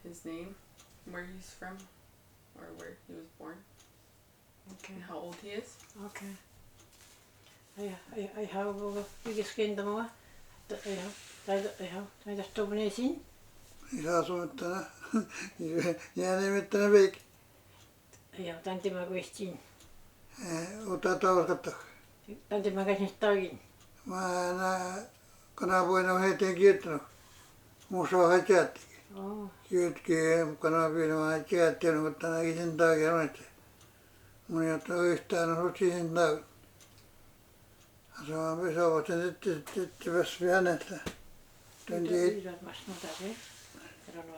his name, where he's from, or where he was born. Okay. And how old he is. Okay. I have biggest kind of more. I just open it in. Ihan suuttana. Jäänemettänä veik. Ja tanti mä kuistin. Ota tauskattu. Tanti mä käsin taukin. Mä kanapuina on heti kiittänyt. Musta on hajatti. Kytkin kanapuina on hajatti, mutta tänäkin sen taukin on, että mun ei ottanut yhtään osuttiin sen taukin. Se on pesovat sen, että pääsi hänestä. I don't know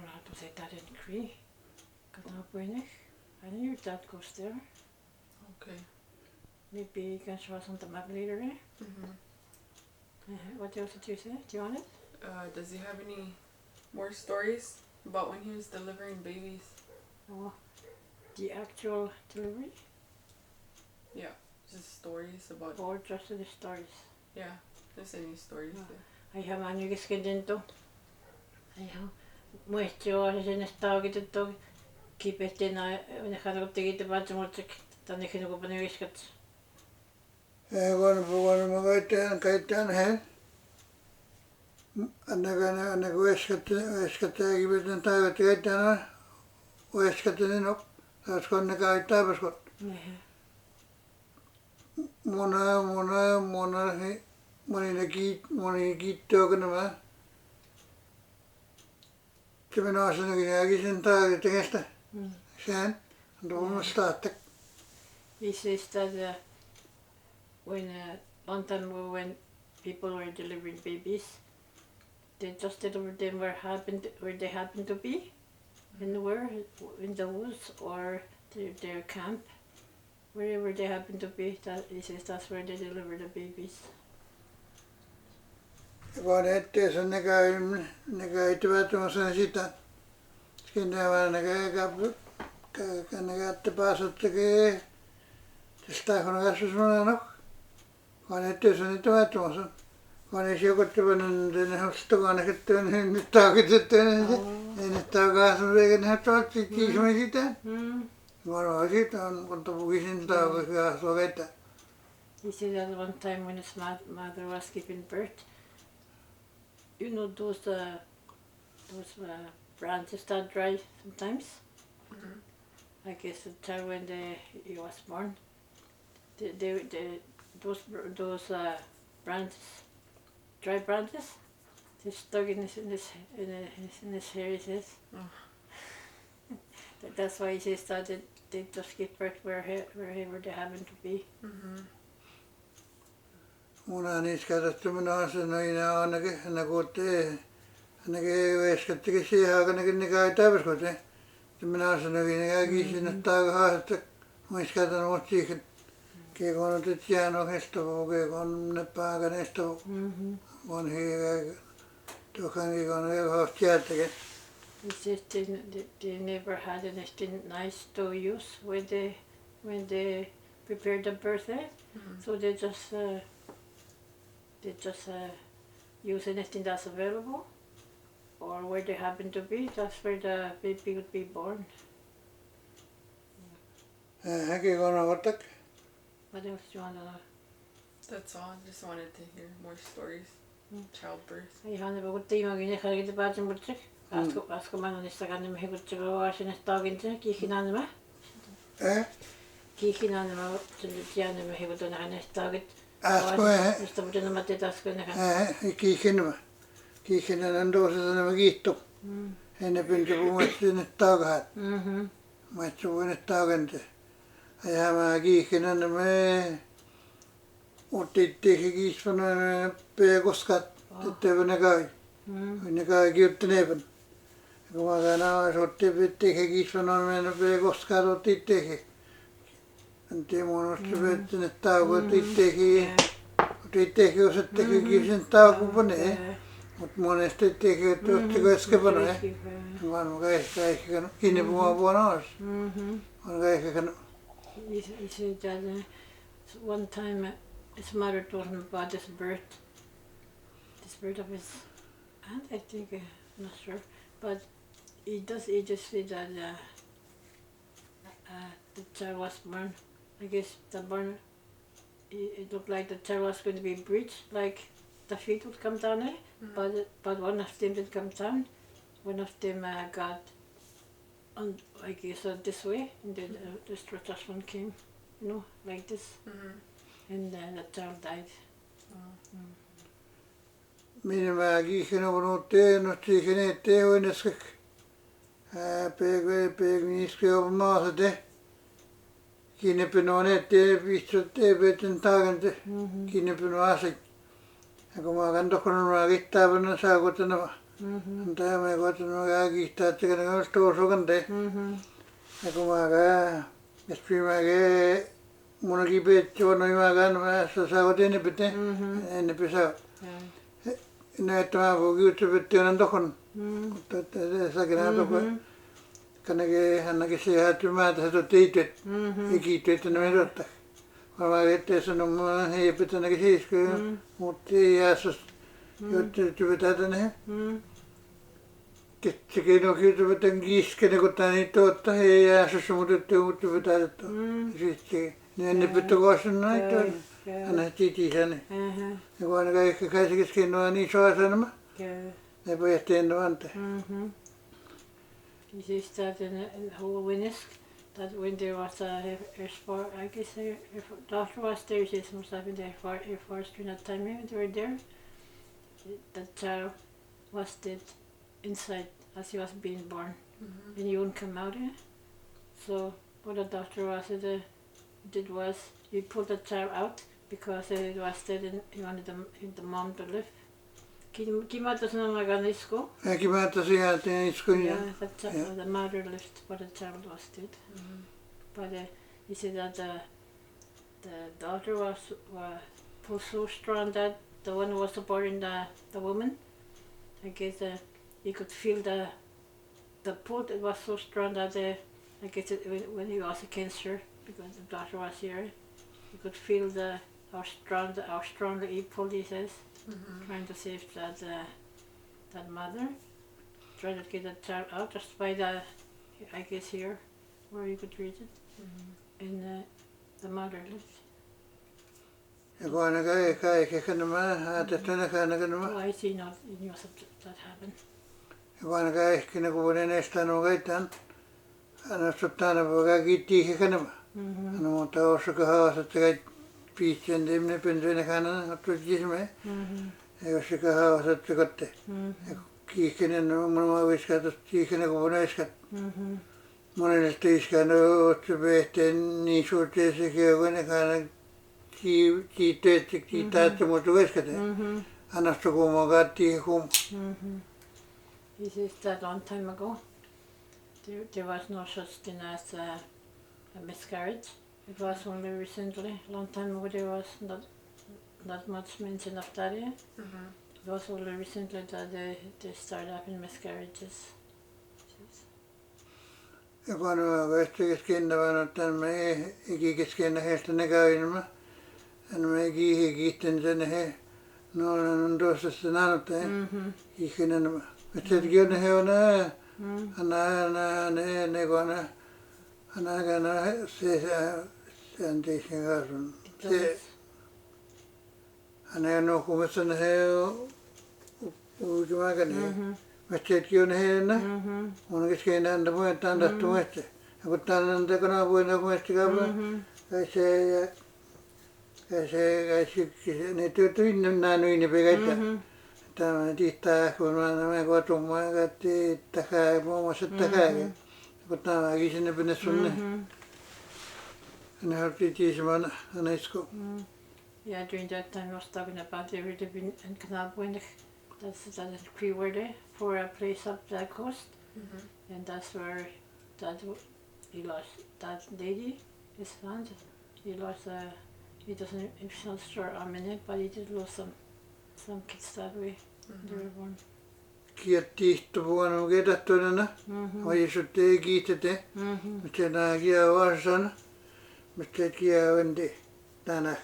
how to say that in Cree. I know your dad goes there. Okay. Maybe you can show us on the map later. What else did you say? Do you want it? Does he have any more stories about when he was delivering babies? Oh, the actual delivery? Yeah, just stories about. Or just the stories? Yeah, just any stories. I have a new skin into. I have. Muistio sinne taukitettu. Kipettiin ne katsottiin itse vaatimuksek. Tänne kun pani viskat. Kun mä kaiktaan hän. Anna kun viskat ja kipettiin taukat kaiktaan. Viskat niin op. Taas kun ne kaiktaan paskot. Moni kiittää kun nämä. Se minä asennukin jääkin sen taukat tekestä. Sen. Tuolla startta. He says that when long time ago when people were delivering babies, they just delivered them where they happened to be, in the woods or their camp, wherever they happened to be. He says that's where they deliver the babies. Vaan ettei se ne käyttävät tuossa sitä. Sitten vaan ne käytte pääsät tekee. Tästä kun kasvus monena. Vaan ettei se niitä tuossa. Vaan ei se jokottavan ne hostokaan ne nyt taukitettu. Ei ne taukasvus eikä ne tuot kiisme sitä. Vaan siitä on kun puhuisin taukas kasvua vettä. He said that one time when his mother was giving birth, you know those branches that dry sometimes. I guess the time when he was born, those branches, dry branches, they stuck in his hair. He says. That's why he says that they just give birth wherever they happen to be. Muna niissä katsottu minä sanoin ainakin kuuttee. Ainakin veskattikin siihen aikaan ne käy täyskote. Minä sanoin ne käykin sinne taakahasta. Muissa katsonut siihen. Kiekon otet jäänyt hestovu, kiekon ne paakan hestovu. Vaan hiikä. Tuokan kiekon haust jäätäkin. He says they never had anything nice to use when they prepared the birthday. So they just use anything that's available or where they happen to be. That's where the baby would be born. What else do you want to know? That's all. I just wanted to hear more stories. Childbirth. Ihan ne puhuttiin jokin ehkä niitä päätymyksek. Asko mä en niistä kannan me hikutsiko sinne taukin sinne kiihinaan nämä. Kiihinaan nämä sinne jäänyt me hikutun näistä taukit. Mistä mutta nämä teetasko ne kanssa. Kiihinaan on tuossa nämä kiittu. Ennen pynti puhumaan sinne taukahat. Mä et suu ne taukente. Ja mä kiihinaan nämä ottittiin kiispanoin peekoskat. Että ne käy. Ne käy kiuttaneepan. Kun mä tänään otti pittikin kiispanoin mennä peekoskat ottittiin. Antti mun osti sinne taukot itsekin. Ottittiin osettekin kiipsen taukupaneen. Mutta monesti itsekin ottiko äskepaneen. Vaan mä kaikkekan kiinni vuonna olisi. Vaan kaikkekan. He said that one time his mother told him about this birth of his aunt, I think, I'm not sure, but he just said that the child was born. I guess it looked like the child was going to be breached, like the feet would come down, but one of them didn't come down. One of them got on, I guess, this way, and then the stretch one came, like this, and the child died. Minä kiihin on tehnyt siihen teoineskä. Pegniski on maassa te. Kiinepin on ettei vitsut teepetin takante. Kiinepin on asit. Ja kun mä kan tokkonut kiittävänä saakutana. Tämä me kotona kiittää että kan stoosukan te. Ja kun mä esprimäke mun kipet on mä kan mä saakutin epite. En pisa. Näyttämään voi YouTubetta on tohon. Mutta säkin tohon. Kannake hänkin se hätymään tässä teitet. Ikityt ne medotta. Vaan ettei sano mun hei pitänäkin siiskö. Mutta jäässä YouTubetta tänne. Ketsäkin on YouTubetta kiskene kun tani totta hei jäässä mutta YouTubetta että. Sitten ne pitää kohdassa näitä. Anna titisane. Ja kun aina kaikki käsikeskin on niin soasanoma. Ne pojat ennen vante. He says that in whole witness that when there was I guess her daughter was there, she must have been there for during that time when they were there. The child was dead inside as he was being born, and he wouldn't come out. So what the doctor did was he pulled the child out because it was dead and he wanted the mom to live. Kimata sanoiganisko. Kimata sieltä isko. Yeah, the mother lived, but the child was dead. But he said that the daughter was so strong that the one who was supporting the woman, I guess he could feel the pull. It was so strong that I guess when he was against her, because the daughter was here, he could feel how strong he pulled. He says. Trying to save that mother, trying to get that child out just by I guess here, where you could read it, and the mother lived. Ja kun aina kaikki kannamaan, ajattelin kannamaan. Oh, I see not in your subject that happened. Ja kun aina kaikki ne kuuden estään on kaitaan, aina sottana voi kiitti kannamaan. Aina muuta osuka haasat kaikki. Piitsen demne pensene kanan atujisme. Ja se kahaasat kotte. Ja kiikenen mun viskat kiikenen kun eskat. Monesti iskan otse behten niin suurte se keonen kanan kiitet mutta viskate. Anasto kun magatti hum. He says that long time ago there was no such thing as a miscarriage. It was only recently, long time ago, there was not much mention of that. It was only recently that they started having miscarriages. Ja kun väestökeskenä vaan ottan me ikikeskenä heistä ne käynimä. En me kiihikitten sen he. No on tuossa sen anottaa. Ikinen mä. Metsätkin on he on ne kun anna se anteeksi kasun. Se anna no kumessa ne ujumakan. Metsätkin on he na. On keskenä anda voi tanda tuossa. Ja kun tanda kana voi na kumessa kaapa. Se ne työtyin näin pekätä. Tämä tihtää kun mä kotumaan katti takaa muun muassa takaa. Kun tämä sinne pinne sunne. And how did you man a nice school? Yeah, during that time I was talking about they were living in Knabwinnig. That's a Cree word there for a place up that coast. And that's where he lost that lady, his son. He lost he doesn't, he's not sure how many, but he did lose some kids that way. They were born. Kiitti vuonna kedattuna. Vai sutte kiitete. Mutta nää kia varsan. Mutta kia vendi tänä.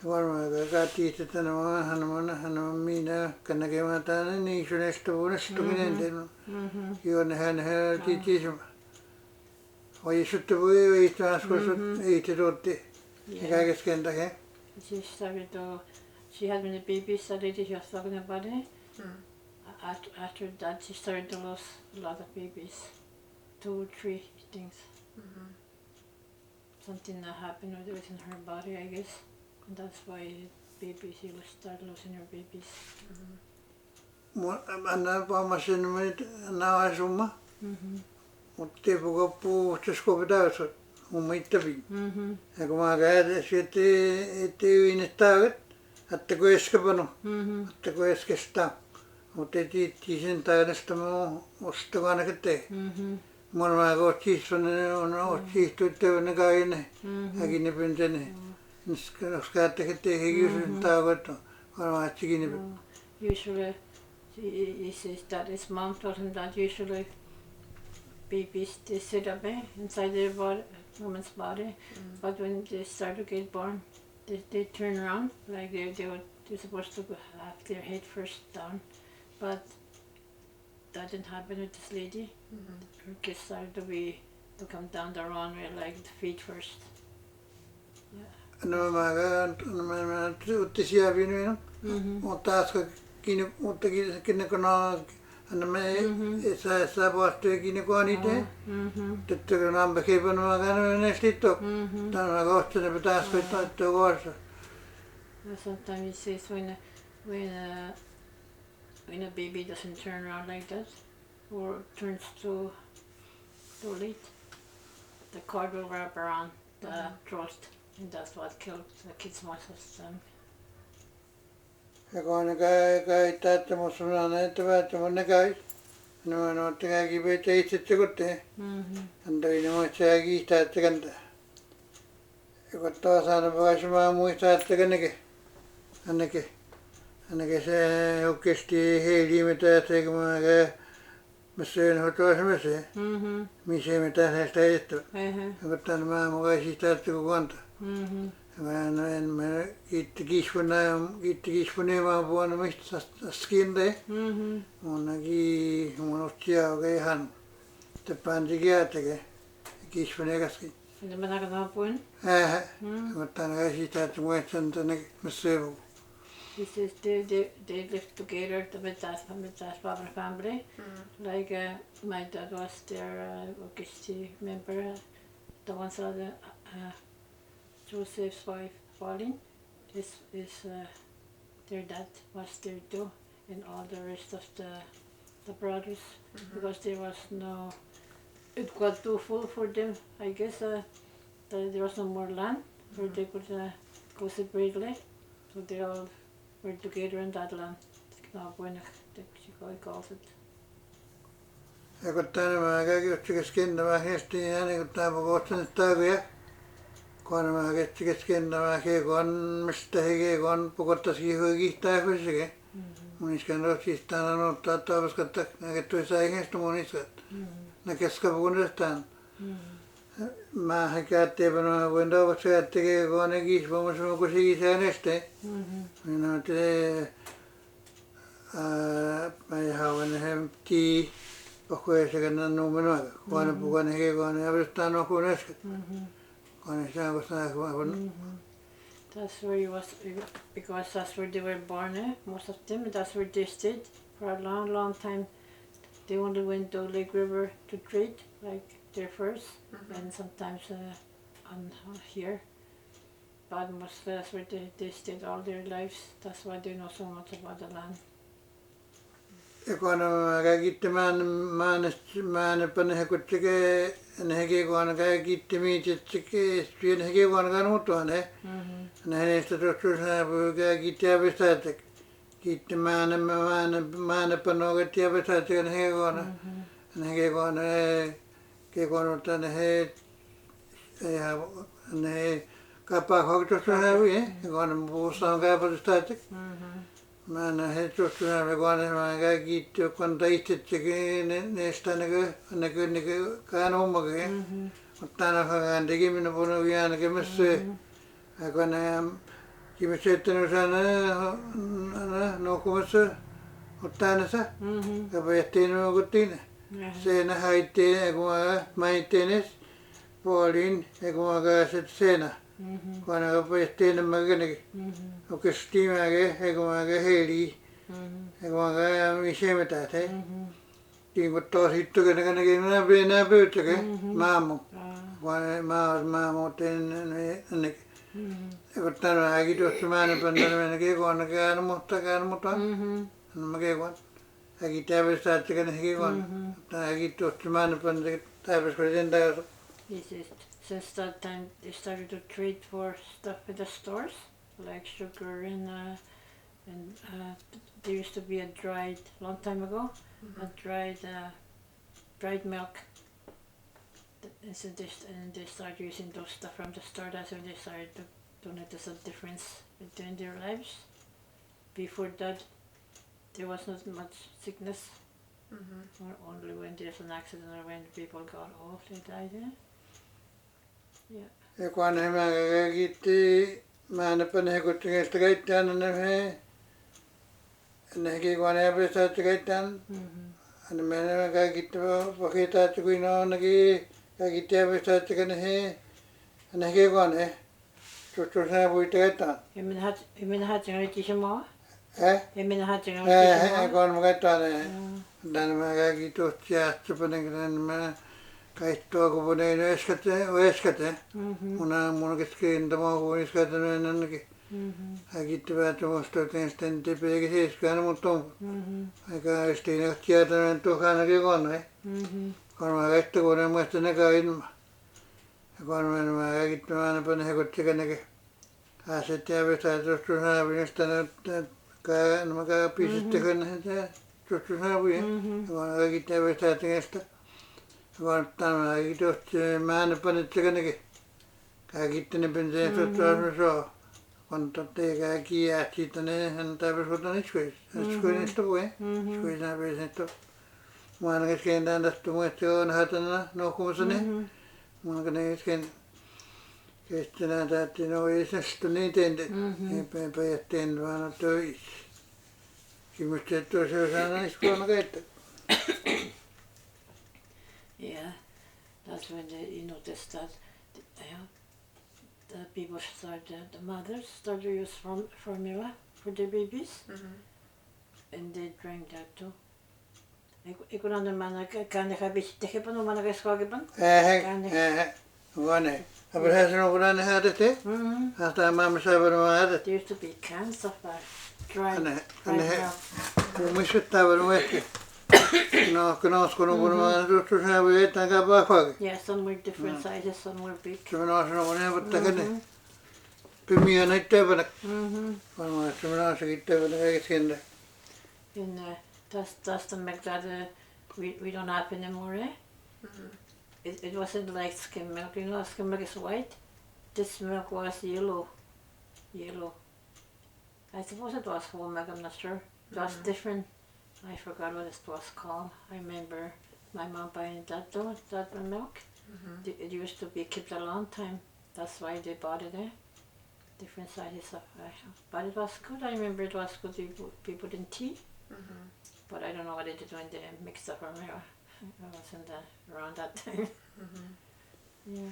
Varmaan kaati tänä hän minä kannake matana niin sunesta vuodesta minen den. Juon hän tiitisma. Oi sutta voi taas kun ei te rotti. Eikä keskentä he. She had many babies already, she was talking about it. After that she started to lose a lot of babies. 2, 3 things. Something that happened within her body, I guess. And that's why she will start losing her babies. Anna pamasin na summa. Mutta koppu skopedaus ummittavi. Ja kun mä käyn sitten ettei että kun eskapano. Että kun eskesta. Mutta ei sen täydestä ostakaan näkee. Mä kohtis on siihtyttävänä kaine. Äkin ne pyntene. Usually, he says that his mom told him that usually babies they sit up inside their body, woman's body, but when they start to get born, they turn around like they're supposed to have their head first down, but that didn't happen with this lady. Her kids started to come down the runway like the feet first. No mä uttisia viinu. Mutta taas mutta kinekona me saa puhua kinekonite. Tätä kun ampe kepan mä käyn nestitto. Tämä kohta ne taas koittaa tuossa. Sometimes he says when a baby doesn't turn around like that or turns too late, the cord will wrap around the throat. And that's what killed the kids most of the time. Ja kun kai tätä musta näitä että mun kai. No teki pete itse tekotte. Antoi ne muista kiistää tekäntä. Ja kun taas aina pääsemään muistaa että Anneke se oikeasti heili mitä teki mä missä on toisessa. Missä mitä se sitä jättää. Ja kun tämän mä mukaan siitä että kun kanta. Mä kiitti kispunemaan vuonna mistä skinde. Mun otsia oikein ihan. Te panti kieltäke. Kispuneekaskin. Mitä mä takan puhun? Mutta aina siitä että muistan tänne missä on. He says they lived together, the Metatawabin family. Like my dad was their member. The one saw the Joseph's wife, Pauline, is their dad was there too, and all the rest of the brothers, because there was no, it got too full for them. I guess there was no more land where they could go separately, so they all were together in that land. She calls it. Ja kun tänne mä käyn keskentä mä kestin ja niin kun tämä kohtaan takuja. Kun mä keskentä mä kun mistä he kun pokotasi hoikihtaa kuitenkin. Mun isken rotsista on ottaa tavaskatta näketty sai kestä mun isket. Nä keskapuundestaan. Mä käytiin vaan kun tavassa tekee kun ne kispomus kun siitä neste. Minä te mä haluan hem tii. Pohjois sekä numero kun he kun avustaa no kun äsken. That's where he was, because that's where they were born, most of them. That's where they stayed for a long, long time. They only went to Lake River to trade, like their furs, and sometimes on here. But most that's where they stayed all their lives. That's why they know so much about the land. Ja kun kaikki mä panne kuitenkin ne kun kaikki mietittiin siinä he kun kanuttua ne näistä tuossa kaikki tiedästä että kiitti mä panne tiedästä että ne kun ottaa ne ne kapaa hoktossa häviä kun puussa on kaapatusta että mä näin tuossa kun kaikki kun itsekin näistä näkyy kanummakin mutta aina tekeminen puhunut ainakin missä kun Kimissetten sana nokkumassa ottanassa. Kapajattiin nukuttiin. Sena haittiin kun maittenes puolin kun akaset sena. Kun kapajattiin magani. Okestimäge kun heli. Kun misemeta te. Tinko tosittu kun nää pyytäke maamu. Kun maamu teen kun tänään äki tuossa määnä pöndänä kun käänä mutta mä kevan äki täydessä että kun äki tuossa määnä pöndänä täydessä kun sen täydessä. Since that time they started to trade for stuff in the stores like sugar and there used to be a dried long time ago a dried milk. And they started using those stuff from the store. That's when they started to notice a difference between their lives. Before that, there was not much sickness. Or only when there's an accident or when people got old, they died. Yeah. Ja kun mä kiitti mä en pane kutsukeesta keittämään näki kun ne pistää keittämään. Anna mä kaikki pakita että kuin on näki kaikki tiedävät että kun näki kun ne tuossa voi keittämään. Minä hajin oli tismaa. Minä hajin oli tismaa. Kun mä keittämään dan mä kaikki tuossa jästä panen mä kaittoa kun punen eskate. Mun kesken tämä kun eskate ainakin. Äkittävät musta teistä tepeekin seiskaan mutta aika estiin tietämään tuhanakin konne. Kun mä kaitto kun en muista näkään ilma. Ja kun mä äkittämään panen kutsukennekin. Aset jäävät tuossa saavista mä käy pisittekön tuossa saavuja. Kun äkittävät tästä. Kun tämä tuossa mä en panettekönnekin. Äkittäinen penseen tuossa saa. Kun teekää kiät siitä ne hän täytyy ottaa iskuinen stoi. Iskuinen näin se. Mä aina kesken tästä muista on hatana nokkumassa ne. Mä aina kesken kestänä täytyy no ei sestä niin tehdä. Ei päijätteen vaan töissä. Kimmoista tuossa sana iskuina keittää. Yeah, that's when you noticed that. The people the mothers started to use formula for their babies, and they drank that too. Eikö anna mana kannekaan piste hepan omana keskoakepan? Vane. Aber has no kun häädete? Hasta mamma sai varmaan häädete. There used to be cans of dried milk. Muistuttaa varmaan ehkä. No, kun mä tuossa saavuin etään kapaakaan. Yeah, some were different sizes, some were big. Se minä olen sanonut, että voittakaan pimiä näitä töivänä. Varmaan, että minä olen sekin töivänä kaiket. And that's the milk that we don't have anymore, eh? It wasn't like skim milk, you know, skim milk is white. This milk was yellow. I suppose it was whole milk, I'm not sure. It was different. I forgot what it was called. I remember my mom buying that milk. It used to be kept a long time. That's why they bought it, eh? Different sizes of but it was good. I remember it was good. People in tea. But I don't know what they did when they mixed up formula. I wasn't around that time. Yeah.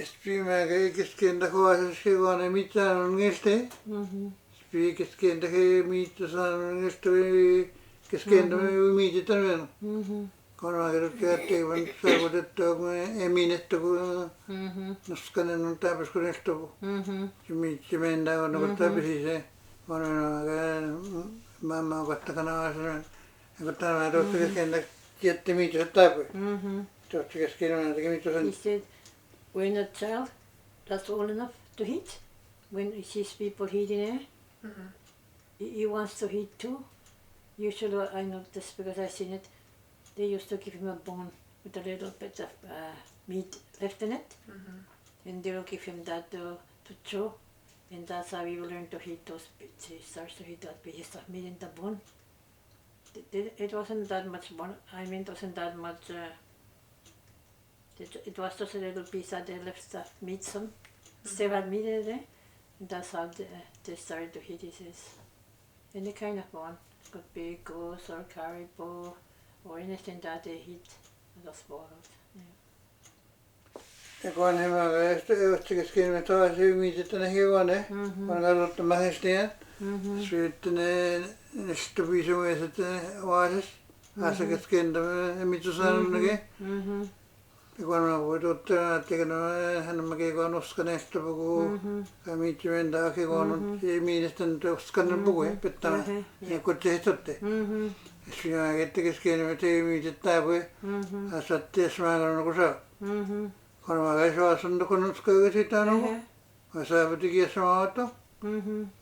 Spimää kesken takoisessa kevään mitään on ngeste. Spii kesken takia mitään saanut ngeste kesken mitään vielä. Kun mä kerroin vaan saavutettua kun eminettä kun noskanen on täpäs kun nesto. Se mennään kun on täpäsi se. Kun mamma on kattakana asennon. Ja kun tämä tuossa kesken jätti mitään täpäs. Tuossa kesken on teki mitään. When a child that's old enough to heat, when he sees people heating air, he wants to heat too. Usually I know this because I've seen it. They used to give him a bone with a little bit of meat left in it, and they will give him that to chew, and that's how he will learn to heat those bits. He starts to heat that piece of meat in the bone. It wasn't that much bone. I mean, it wasn't that much. It was just a little piece that they left the meat some. Still had meat in there. And that's how they started to eat, he says. Any kind of bone. Could be goose or caribou or anything that they eat. Just swallowed. Ja kun he maga östikäskin me taas hyvitettä ne hivone. Kun katsotte mahestiaan. Sitten ne stupiisumiset vaases. Asakaskin tämä mitsusanonnakin. Ja kun mä voin tuttua, että hän mäkin kun uskon näistä puhuu. Ja mitkä mennä aki kun ei mielestä nyt uskon puhuu. Pitää ja kun te tutte. Siinä kettekeskin me teimme mitään puhuu. Asattiin smaakana kun saa. Kun mä käsin asunto kun uskon sitä nuku. Mä saavat ikiä samaata.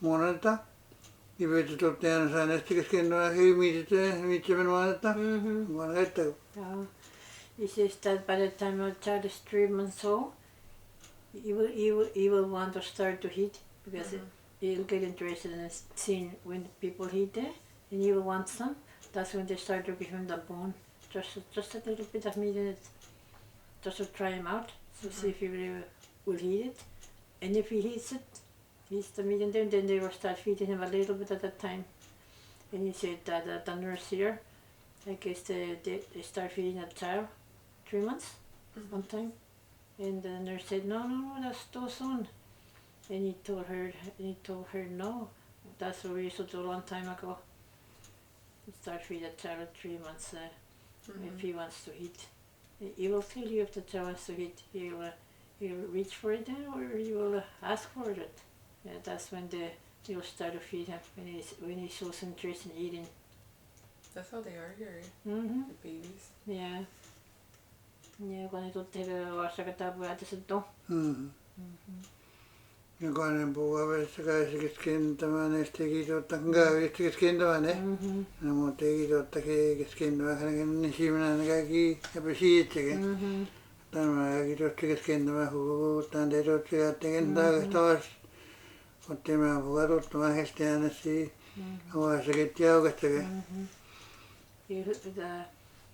Monelta. Ja pyytä tutti aina saa näistä kesken mitkä minua että. Mä olen käyttänyt. He says that by the time a child is 3 months old, he will want to start to eat because he'll get interested in seeing when people eat there, and he will want some. That's when they start to give him the bone, just a little bit of meat in it, just to try him out, to see if he really will eat it. And if he eats the meat in there, then they will start feeding him a little bit at a time. And he said that the nurse here, I guess they start feeding a child 3 months one time, and the nurse said no, that's too soon. And he told her no, that's what we used to do a long time ago. Start feeding a child at 3 months if he wants to eat. He will tell you if the child wants to eat. He'll reach for it then, or he will ask for it. Yeah, that's when you'll start to feed him when he shows interest in eating. That's how they are here, the babies. Yeah. Yeah, kun ne tuttelee vaasakataa puhuta se to. Ja kun ne puhuu väistäkäisikin tämä näistä kiitottakin käydäksikin tämä ne. No mutta kiitottakin tämä hänen simnän kaikki ja pesiitsekin. Tämä kiitottakin tämä huutaan terotsiatteken taas. Mutta mä puhuu tuttumaan hestiään si vaasakit jaukastakin.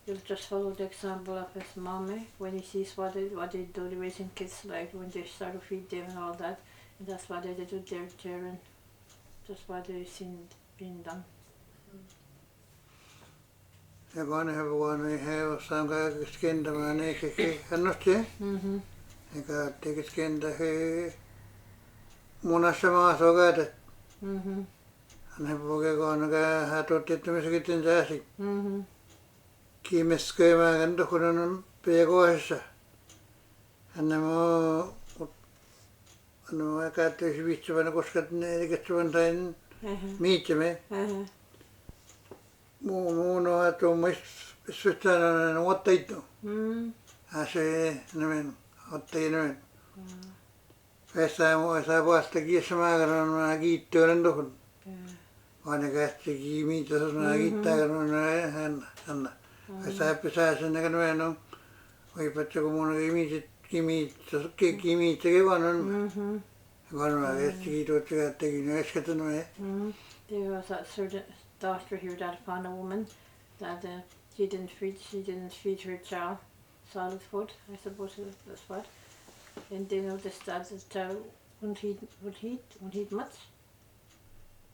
He'll just follow the example of his mommy when he sees what they do raising kids, like when they start to feed them and all that, and that's what they do to their children, just what they've seen being done. Ja kun he puhuvat, he osaavat kaikista kentämään, eikä kannosti. Eikä tekisi kentä, he monessa maassa on käytetty. Hän puhuvat, kun hän tuotti, että missä kitten sääsi. Kiimesköimään kanto, kun on pekoissa. Hän on käyttäisi viitsevänä, koska ne edekätsevän tain miitsemme. Muun on tuommoista syöttään ottaittu. Se nimen, ottai nimen. Saa vasta kiessä määkärän kiittyön tuohon. Vaan ne kästi kiimiitä, jos mä kiittää hän. Saa pesää sen näkään on. Voipatsa kun mun kiimiitsäkin vaan on. Vaan mä kästi kiitoitse käyttäkin äskettänyt. There was a certain doctor here that found a woman that she didn't feed her child solid food, I suppose that's what. And they noticed that the child wouldn't eat much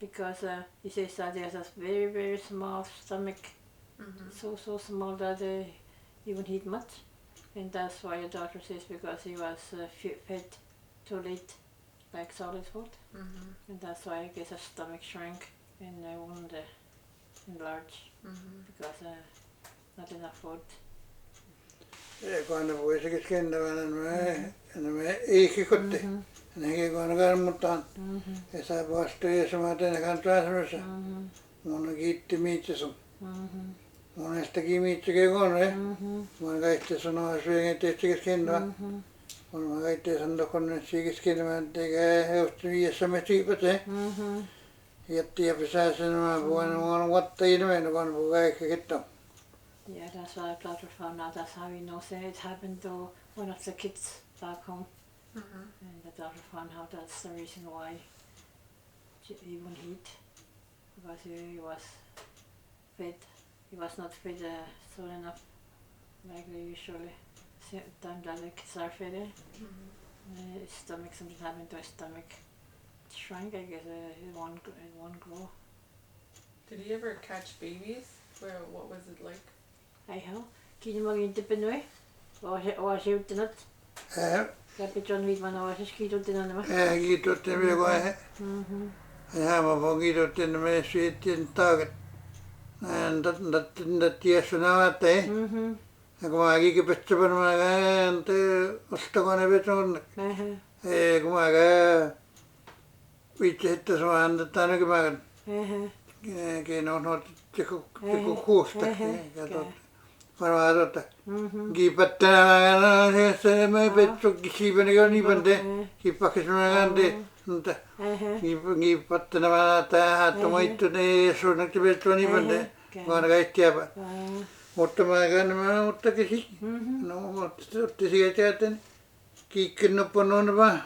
because he says that he has a very small stomach, so small that he wouldn't eat much, and that's why the doctor says because he was fed too late, like solid food, and that's why I guess his stomach shrank and wouldn't enlarge because not enough food. Kun ne voisikin kentävän, nämä eikä kotte. Nekin kun karmuttaan. Ja saa vastaan ja samaten ne kantaa semmoisessa. Mun kiitti miitsäsun. Monestakin miitsäkin kone. Mun kaikki sanoo syöngä tehtäkis kentävän. Mun kaikki sanoo kone siikis kentävän, eikä heusti viiessä me siipate. Jätti ja pesää sen mä puhun, mun vattai nimen, kun puhun kaikki ketto. Yeah, that's what the doctor found out. That's how he knows it happened to one of the kids back home. And the doctor found out that's the reason why he wouldn't eat, because he was fed. He was not fed soon enough, like they usually time that the kids are fed. His stomach, something happened to his stomach, shrank, I guess, in one grow. Did he ever catch babies? What was it like? Ai hao. Kini magintipinoi. Oasiuttinat. Läpi John Wiidman oasis kiituttinanema. Kiitotin me koe. Ja mä voin kiitotin me syittin taakat. Dat tiesuna vaatei. Ja kun mä kiikin petsäpän mä käyn ostakone petsäpän. Kun mä käyn vitsi sitten sua annetaan nykymään. Keino on ollut teko kuusta. Varmaan totta. Kiipattana mä käyn se mä petsu kiipän jo niipänte. Kiippakis mä käyn mutta kiipattana mä tähän tomoittu ne suunnakti petsu niipänte. Vaan kaikkiäpä. Mutta mä käyn mä ottakin. No otti sieltä että kiikkin noppon on vaan.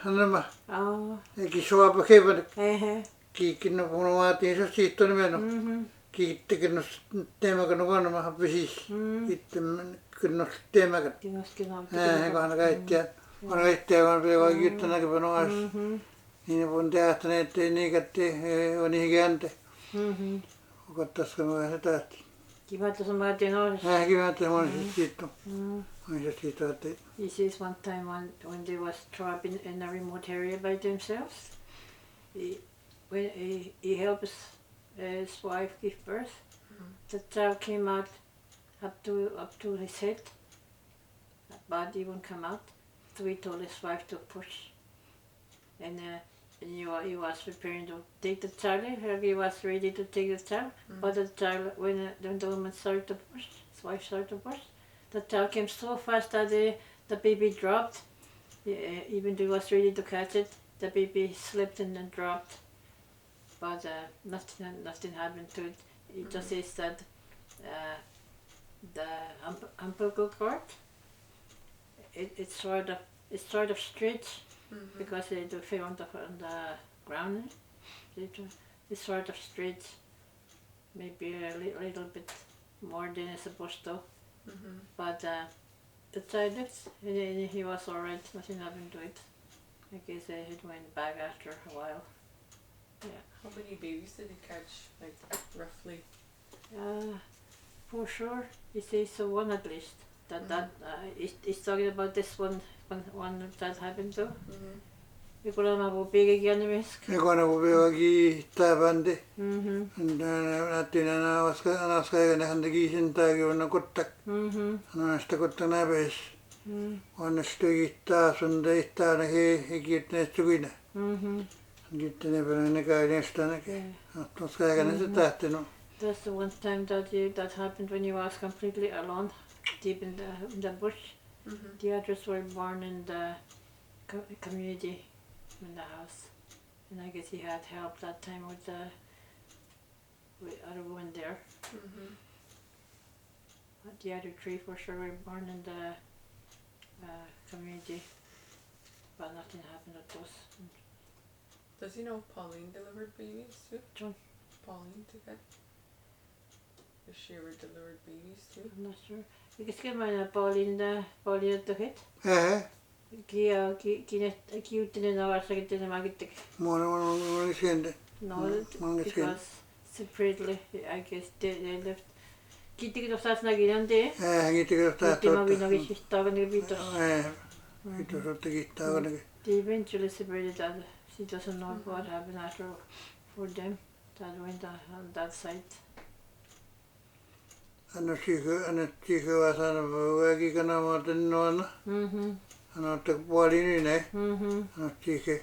Eikin suopa kevät. Kiikkin noppon vaatiin se siitä nimenomaan. Kiittikin nos teemäkän nukanna pysis. Sitten nos teemäkän. Kohan kaikkia. Kohan kaikkia vaan pidä vaan kiittänäkin vaan oas. Niin on teahtaneet ettei niikätti on ikääntä. Kottasko mä se tähti. Kivatta sun maatiin oas. Kivatta mä olisin siitä. He says one time when they was trapped in a remote area by themselves, when he helps his wife give birth, the child came out up to his head, but he wouldn't come out. So he told his wife to push, and he was preparing to take the child. He was ready to take the child, but the child, when the woman started to push, his wife started to push. The child came so fast that the baby dropped. Even though he was ready to catch it, the baby slipped and then dropped. But nothing happened to it. It just says that the umbilical cord, it's sort of straight because they fell on the ground. It's sort of straight, maybe a little bit more than it's supposed to. But the child lived and he was alright, nothing happened to it. I guess it went back after a while. Yeah. How many babies did he catch, like roughly? For sure, he says so one at least. He's talking about this one that happened to. Ikulama po pigi animesk. Ikona po pigi tabande. Natina na waska na handagi sinta na kottak. Nasta kottak na bes. Onesto gitta sunde itta na he gitne sugina. Gitne bana na ka nesta na ke. Toska na se tahte no. That's the one time that happened when he was completely alone, deep in the bush. The others were born in the community. In the house, and I guess he had help that time with other women there. But the other three for sure were born in the community, but nothing happened with those. Does he know Pauline delivered babies too? John. Pauline to get? Does she ever delivered babies too? I'm not sure. Because Pauline took it. Kiuttinen avassakin magittek. Moni siente. No, because separately, I guess they left. Kiittikö tuossa näkin te? Kiittikö tuossa. Kiittimä vinnokin sistaa kun ne viitos. Viitos otti kiittaa kun ne. They eventually separated that. She doesn't know what happened after for them that went on that site. Anna chico was on a waggy kanama noana. Anottu puoli ne. Anottu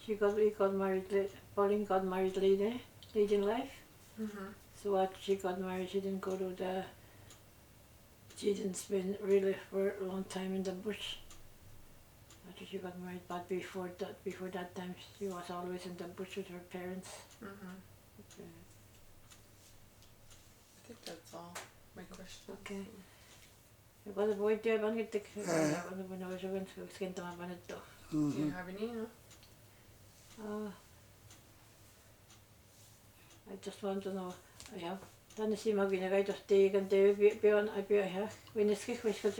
He got married. Pauline got married late in life. So after she got married, she didn't go to the. She didn't spend really for a long time in the bush. After she got married, but before that time, she was always in the bush with her parents. I think that's all my questions. Okay. What about you? When did when I was going to skin to my Do you have any? No? I just want to know. Ja, dan is iemand die gaat of tegen de björn. When is